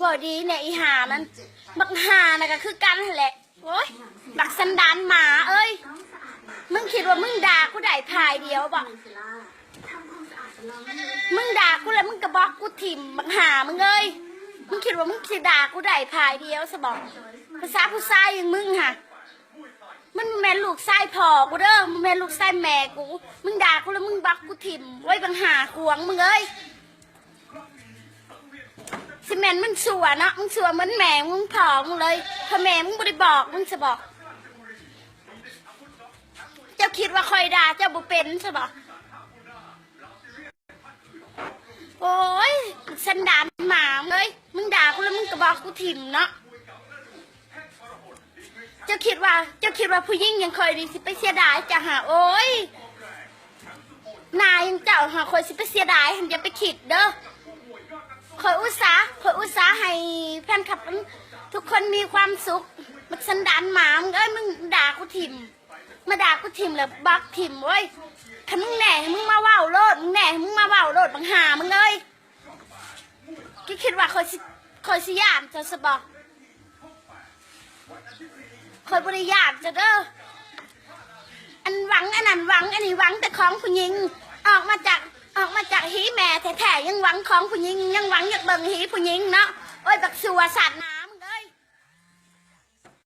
บ่ดีเนี่ยอีหามันบักหานะก็คือกันแหละโอ้ยบักสันดานหมาเอ้ยมึงคิดว่ามึงด่ากูได้พายเดียวบ่มึงด่ากูแล้วมึงก็บอกกูถิ่มบักหามึงเอ้ยมึงคิดว่ามึงสิด่ากูได้พายเดียวซะบอกภาษาผู้ชายอย่างมึงฮะมันแม่ลูกชายพ่อกูเด้อมันแม่ลูกชายแม่กูมึงด่ากูแล้วมึงบอกกูถิ่มไว้บักหาขวงมึงเอ้ยสิแม่นมึงสัวเนาะมึงสัวเหมือนแม่มึงผอมึงเลยพอแม่มึงบ่ได้บอกมึงจะบอกเจ้าคิดว่าคอยด่าเจ้าบ่เป็นใช่ปะโอ้ยสันดานหมาเลยมึงด่ากูแล้วมึงก็บอกกูถิ่มเนาะเจ้าคิดว่าผู้หญิงยังคอยดีสิไปเสียดายจะหาโอ้ยนายยังเจ้าหาคอยสิไปเสียดายหันอย่าไปคิดเด้อคอยอุตสาห์ให้แฟนคลับทุกคนมีความสุขมันสันดานหมามึงเอ้ยมึงด่ากูถิ่มมาด่ากูถิ่มแล้วบักถิ่มเว้ยถ้ามึงแหน่มึงมาว่าวโลดมึงแหน่มึงมาว่าวโลดบังหามึงเลยคิดว่าคอยสิยามจะสบคอยบริยามจะเด้ออันหวังอันนั้นหวังอันนี้หวังแต่ของผู้หญิงออกมาจากหีแม่แท้ๆยังหวังของผู้หญิงยังหวังอยากเบิ่งหีผู้หญิงเนาะโอ้ยบักสัวสัตว์นะ